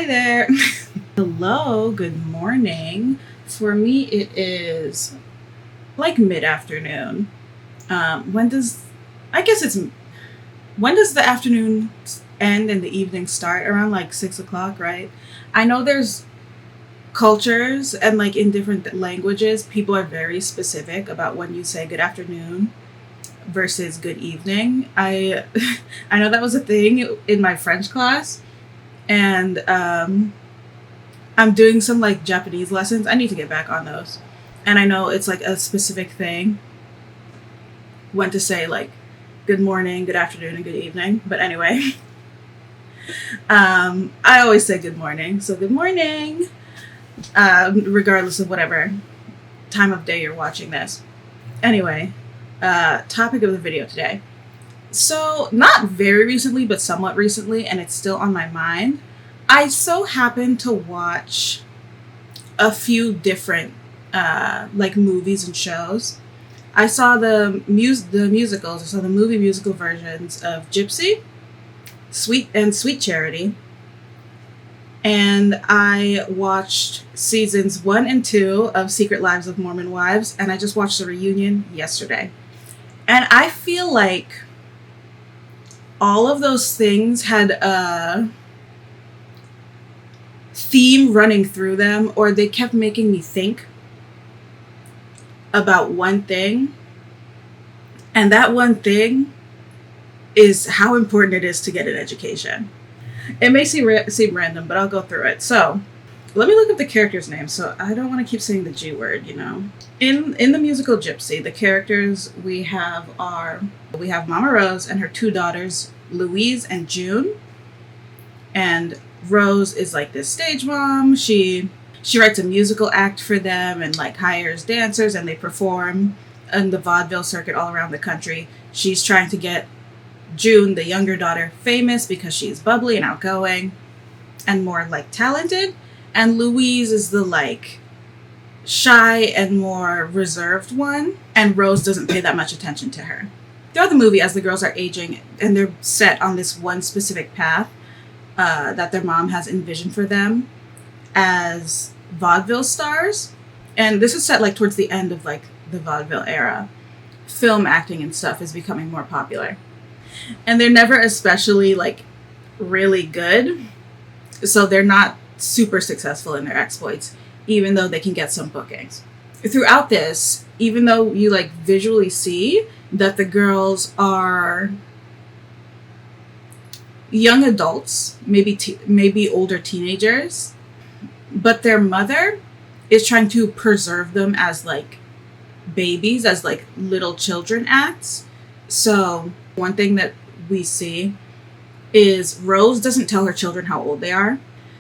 Hi there. Hello, good morning. For me, it is like mid-afternoon. When does, I guess it's, when does the afternoon end and the evening start? Around like 6 o'clock, right? I know there's cultures and like in different languages, people are very specific about when you say good afternoon versus good evening. I know that was a thing in my French class, and I'm doing some like Japanese lessons. I need to get back on those. And I know it's like a specific thing when to say like good morning, good afternoon, and good evening. But anyway, I always say good morning. So good morning, regardless of whatever time of day you're watching this. Anyway, topic of the video today. So, not very recently, but somewhat recently, and it's still on my mind. I so happened to watch a few different like movies and shows. I saw the musicals. I saw the movie musical versions of Gypsy, Sweet Charity, and I watched seasons 1 and 2 of Secret Lives of Mormon Wives, and I just watched the reunion yesterday. And I feel like all of those things had a theme running through them, or they kept making me think about one thing. And that one thing is how important it is to get an education. It may seem random, but I'll go through it. So let me look up the characters' names. So I don't want to keep saying the G word, you know. In the musical Gypsy, the characters we have Mama Rose and her two daughters, Louise and June. And Rose is like this stage mom. She writes a musical act for them and like hires dancers, and they perform in the vaudeville circuit all around the country. She's trying to get June, the younger daughter, famous because she's bubbly and outgoing and more like talented. And Louise is the like shy and more reserved one, and Rose doesn't pay that much attention to her. Throughout the movie, as the girls are aging and they're set on this one specific path that their mom has envisioned for them as vaudeville stars, and this is set like towards the end of like the vaudeville era, film acting and stuff is becoming more popular, and they're never especially like really good, so they're not super successful in their exploits, even though they can get some bookings. Throughout this, even though you like visually see that the girls are young adults, maybe older teenagers, but their mother is trying to preserve them as like babies, as like little children acts. So one thing that we see is Rose doesn't tell her children how old they are.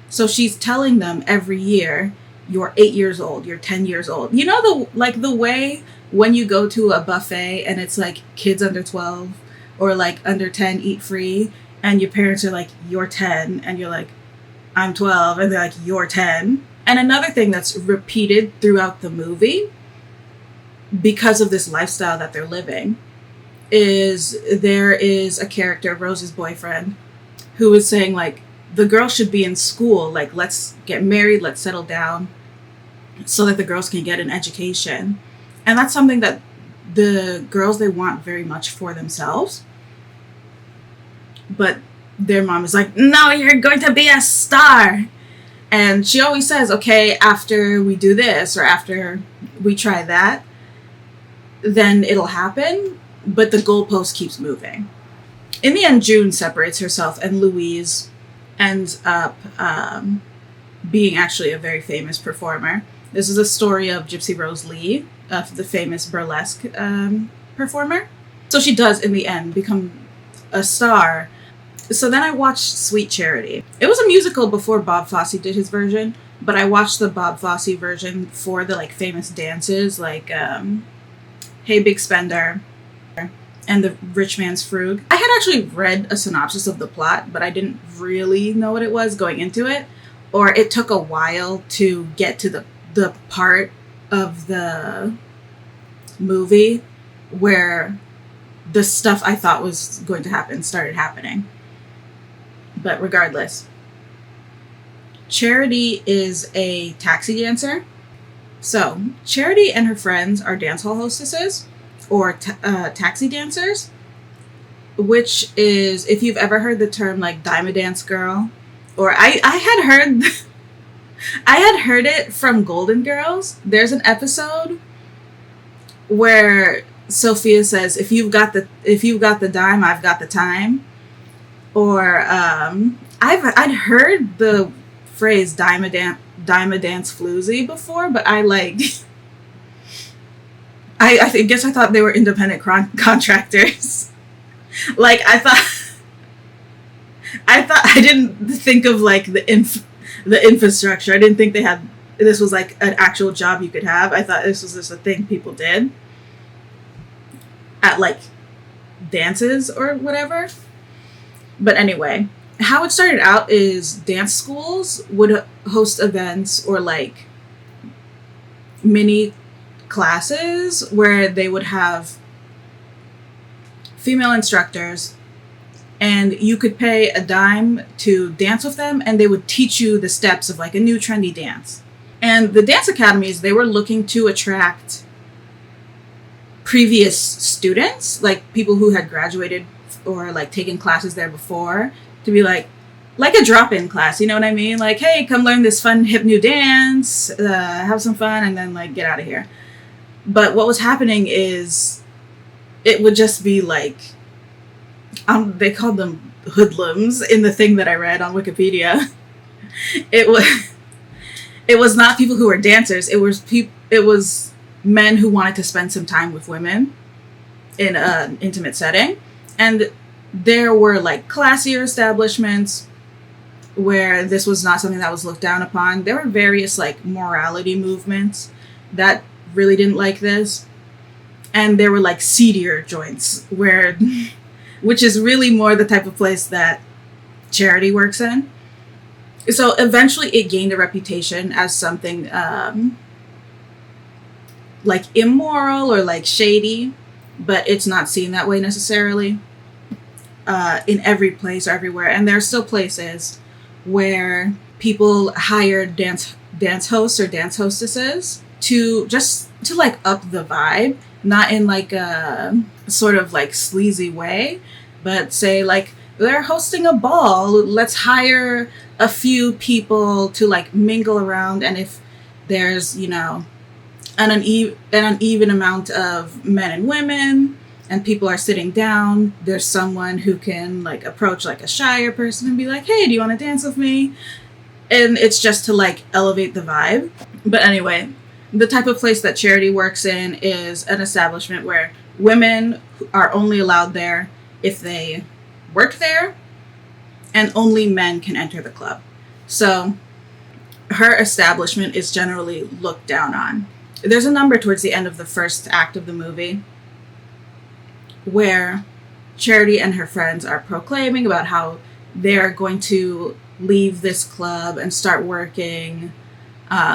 So she's telling them every year, you're 8 years old, you're 10 years old. You know, the way when you go to a buffet and it's like kids under 12 or like under 10 eat free, and your parents are like, you're 10, and you're like, I'm 12, and they're like, you're 10. And another thing that's repeated throughout the movie, because of this lifestyle that they're living, is there is a character, Rose's boyfriend, who is saying like, the girls should be in school, like let's get married, let's settle down, so that the girls can get an education. And that's something that the girls, they want very much for themselves. But their mom is like, no, you're going to be a star. And she always says, okay, after we do this or after we try that, then it'll happen. But the goalpost keeps moving. In the end, June separates herself, and Louise ends up being actually a very famous performer. This is a story of Gypsy Rose Lee, of the famous burlesque performer. So she does, in the end, become a star. So then I watched Sweet Charity. It was a musical before Bob Fosse did his version, but I watched the Bob Fosse version for the like famous dances, like Hey Big Spender and the Rich Man's Frug. I had actually read a synopsis of the plot, but I didn't really know what it was going into it, or it took a while to get to the part of the movie where the stuff I thought was going to happen started happening. But regardless, Charity is a taxi dancer. So Charity and her friends are dance hall hostesses or taxi dancers, which is, if you've ever heard the term like dime a dance girl, or I had heard I had heard it from Golden Girls. There's an episode where Sophia says, if you've got the dime, I've got the time. Or I'd heard the phrase dime a dance floozy before, but I guess I thought they were independent contractors. Like I didn't think of like the infrastructure. I didn't think this was like an actual job you could have. I thought this was just a thing people did at like dances or whatever. But anyway, how it started out is dance schools would host events or like mini classes where they would have female instructors, and you could pay a dime to dance with them, and they would teach you the steps of like a new trendy dance. And the dance academies, they were looking to attract previous students, like people who had graduated or like taken classes there before, to be like a drop-in class, you know what I mean? Like, hey, come learn this fun hip new dance, have some fun, and then like get out of here. But what was happening is it would just be like, they called them hoodlums in the thing that I read on Wikipedia. It was not people who were dancers. It was men who wanted to spend some time with women in an intimate setting. And there were like classier establishments where this was not something that was looked down upon. There were various like morality movements that really didn't like this. And there were like seedier joints which is really more the type of place that Charity works in. So eventually it gained a reputation as something like immoral or like shady, but it's not seen that way necessarily in every place or everywhere. And there are still places where people hire dance hosts or dance hostesses to like up the vibe, not in like a sort of like sleazy way, but say like, they're hosting a ball, let's hire a few people to like mingle around, and if there's, you know, an uneven amount of men and women and people are sitting down, there's someone who can like approach like a shyer person and be like, hey, do you want to dance with me? And it's just to like elevate the vibe. But anyway, the type of place that Charity works in is an establishment where women are only allowed there if they work there, and only men can enter the club. So her establishment is generally looked down on. There's a number towards the end of the first act of the movie where Charity and her friends are proclaiming about how they're going to leave this club and start working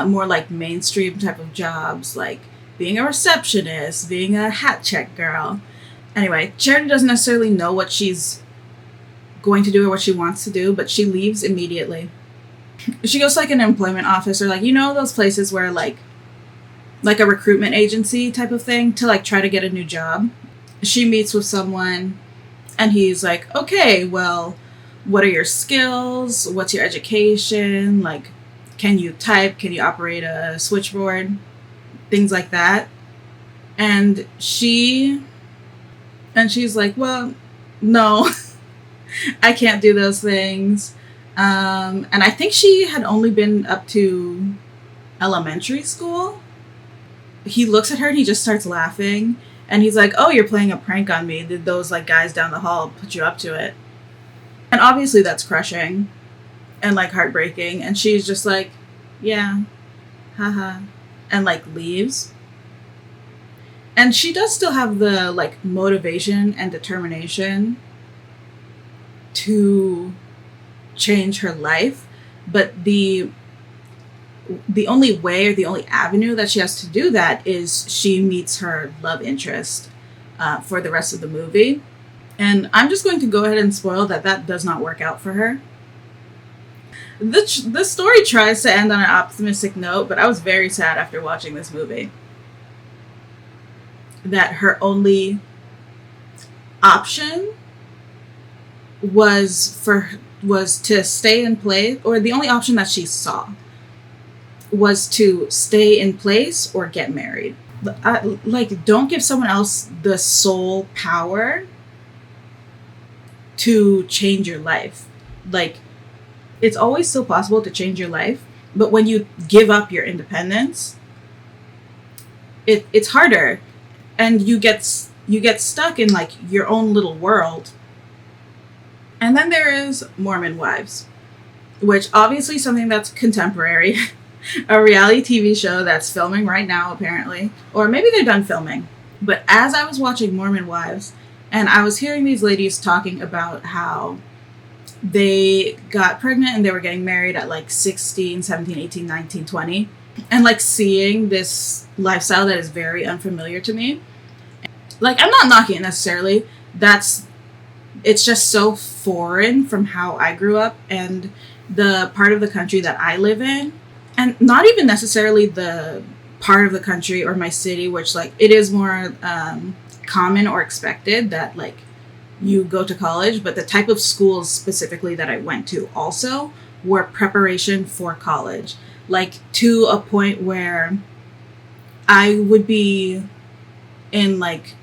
more like mainstream type of jobs, like being a receptionist, being a hat check girl. Anyway, Charity doesn't necessarily know what she's going to do or what she wants to do, but she leaves immediately. She goes to like an employment office, or like, you know, those places where like a recruitment agency type of thing, to like try to get a new job. She meets with someone and he's like, okay, well, what are your skills? What's your education? Like, can you type? Can you operate a switchboard? Things like that. And she's like, well, no, I can't do those things. And I think she had only been up to elementary school. He looks at her and he just starts laughing. And he's like, oh, you're playing a prank on me. Did those like guys down the hall put you up to it? And obviously that's crushing and like heartbreaking. And she's just like, yeah, haha, and like leaves. And she does still have the like motivation and determination to change her life, but the only way or the only avenue that she has to do that is she meets her love interest for the rest of the movie. And I'm just going to go ahead and spoil that does not work out for her. The story tries to end on an optimistic note, but I was very sad after watching this movie that her only option was to stay in place, or the only option that she saw was to stay in place or get married. Like, don't give someone else the sole power to change your life. Like, it's always still possible to change your life, but when you give up your independence, it's harder, and you get stuck in like your own little world. And then there is Mormon Wives, which obviously is something that's contemporary, a reality TV show that's filming right now apparently, or maybe they're done filming. But as I was watching Mormon Wives, and I was hearing these ladies talking about how they got pregnant and they were getting married at like 16, 17, 18, 19, 20, and like seeing this lifestyle that is very unfamiliar to me. Like, I'm not knocking it necessarily. It's just so foreign from how I grew up and the part of the country that I live in. And not even necessarily the part of the country or my city, which like it is more common or expected that like you go to college, but the type of schools specifically that I went to also were preparation for college. Like, to a point where I would be in like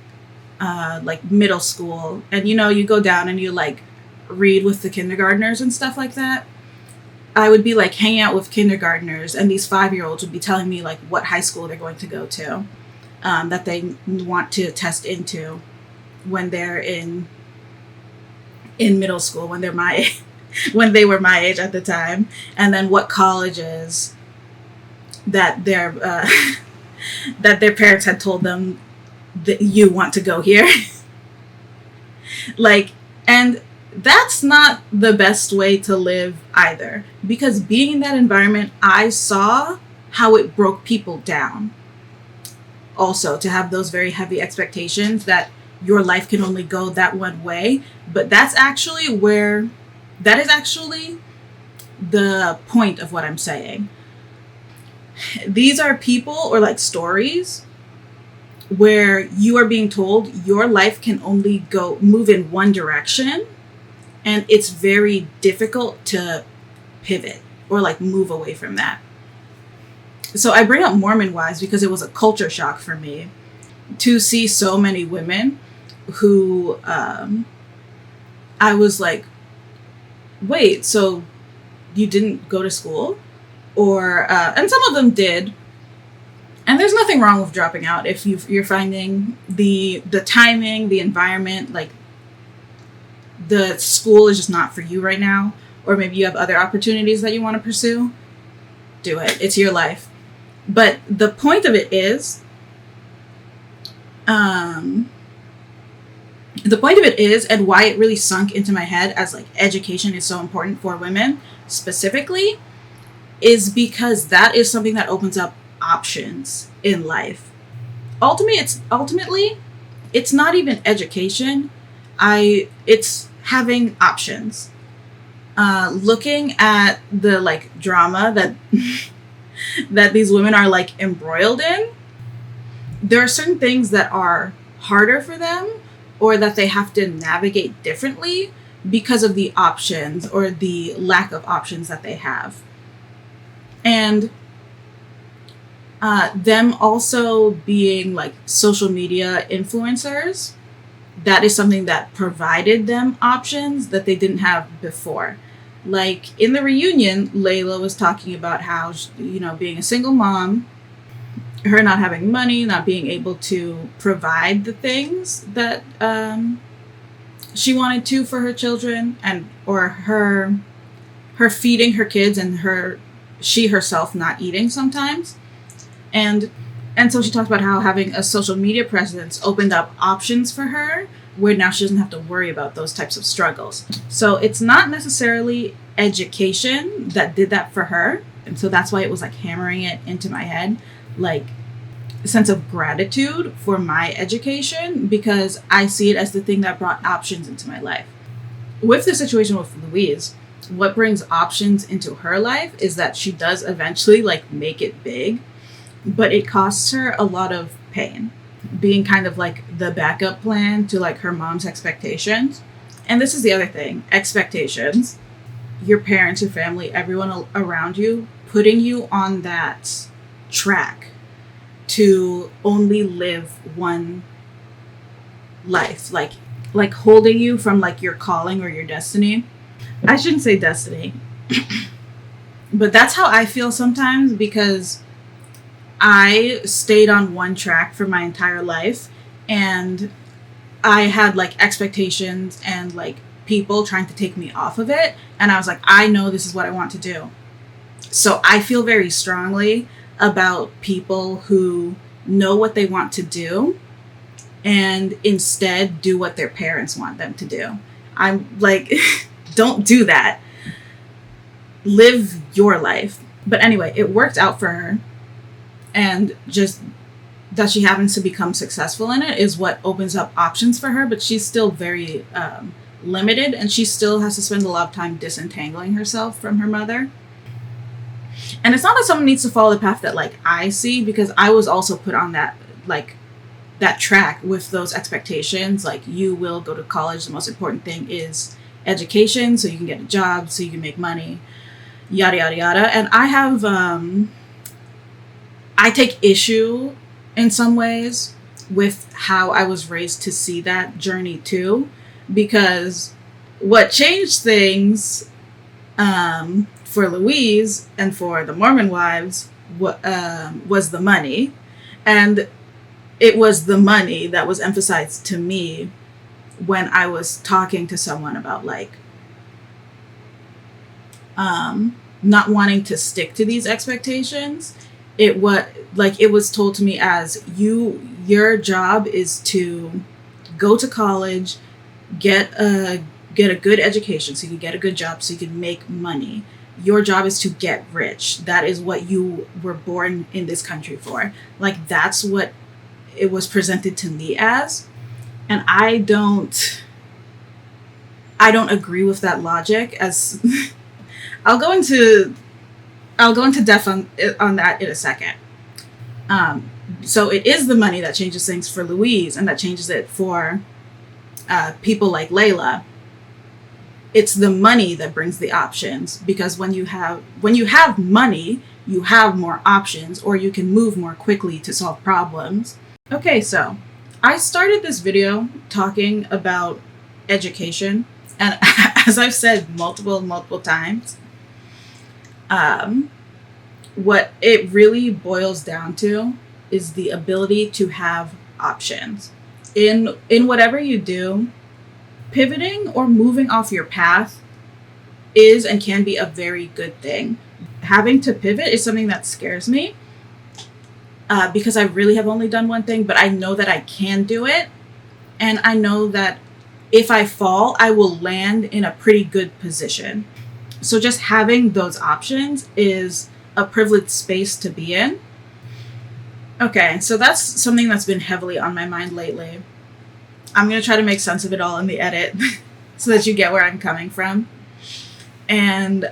middle school, and you go down and you like read with the kindergartners and stuff like that. I would be like hanging out with kindergartners, and these 5-year-olds would be telling me like what high school they're going to go to, that they want to test into when they're in middle school, when they're when they were my age at the time, and then what colleges that their that their parents had told them that you want to go here. Like, and that's not the best way to live either, because being in that environment, I saw how it broke people down. Also, to have those very heavy expectations that your life can only go that one way, but that is actually the point of what I'm saying. These are people, or like stories, where you are being told your life can only move in one direction, and it's very difficult to pivot or like move away from that. So I bring up Mormon Wives because it was a culture shock for me to see so many women who I was like, wait, so you didn't go to school? Or and some of them did. And there's nothing wrong with dropping out if you're finding the timing, the environment, like the school is just not for you right now, or maybe you have other opportunities that you want to pursue. Do it. It's your life. But the point of it is, and why it really sunk into my head as like education is so important for women specifically, is because that is something that opens up options in life. Ultimately, it's not even education. It's having options. Looking at the like drama that that these women are like embroiled in, there are certain things that are harder for them, or that they have to navigate differently because of the options or the lack of options that they have. And them also being like social media influencers, that is something that provided them options that they didn't have before. Like in the reunion, Layla was talking about how, being a single mom, her not having money, not being able to provide the things that she wanted to for her children, or her feeding her kids, and she herself not eating sometimes. And so she talked about how having a social media presence opened up options for her, where now she doesn't have to worry about those types of struggles. So it's not necessarily education that did that for her. And so that's why it was like hammering it into my head, like a sense of gratitude for my education, because I see it as the thing that brought options into my life. With the situation with Louise, what brings options into her life is that she does eventually like make it big, but it costs her a lot of pain, being kind of like the backup plan to like her mom's expectations. And this is the other thing, expectations. Your parents, your family, everyone around you, putting you on that track to only live one life, like holding you from like your calling or your destiny. I shouldn't say destiny, but that's how I feel sometimes, because I stayed on one track for my entire life, and I had like expectations and like people trying to take me off of it, and I was like, I know this is what I want to do. So I feel very strongly about people who know what they want to do and instead do what their parents want them to do. I'm like, don't do that. Live your life. But anyway, it worked out for her. And just that she happens to become successful in it is what opens up options for her. But she's still very limited, and she still has to spend a lot of time disentangling herself from her mother. And it's not that someone needs to follow the path that like I see, because I was also put on that like that track with those expectations. Like, you will go to college. The most important thing is education, so you can get a job, so you can make money, yada, yada, yada. And I have, I take issue in some ways with how I was raised to see that journey too, because what changed things for Louise and for the Mormon wives was the money. And it was the money that was emphasized to me when I was talking to someone about like not wanting to stick to these expectations. It was told to me as your job is to go to college, get a good education so you can get a good job so you can make money. Your job is to get rich. That is what you were born in this country for. Like, that's what it was presented to me as. And I don't agree with that logic. As I'll go into depth on that in a second. So it is the money that changes things for Louise, and that changes it for people like Layla. It's the money that brings the options, because when you have money, you have more options, or you can move more quickly to solve problems. Okay, so I started this video talking about education, and as I've said multiple times, what it really boils down to is the ability to have options in whatever you do. Pivoting or moving off your path is and can be a very good thing. Having to pivot is something that scares me, because I really have only done one thing, but I know that I can do it. And I know that if I fall, I will land in a pretty good position. So just having those options is a privileged space to be in. Okay, so that's something that's been heavily on my mind lately. I'm going to try to make sense of it all in the edit so that you get where I'm coming from. And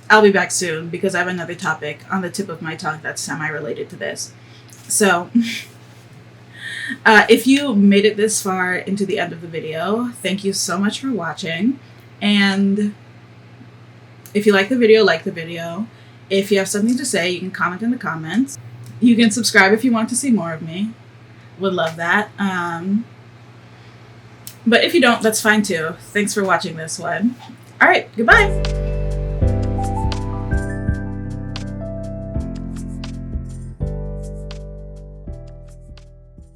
I'll be back soon because I have another topic on the tip of my tongue that's semi-related to this. So if you made it this far into the end of the video, thank you so much for watching. And if you like the video, like the video. If you have something to say, you can comment in the comments. You can subscribe if you want to see more of me. Would love that. But if you don't, that's fine too. Thanks for watching this one. All right, goodbye.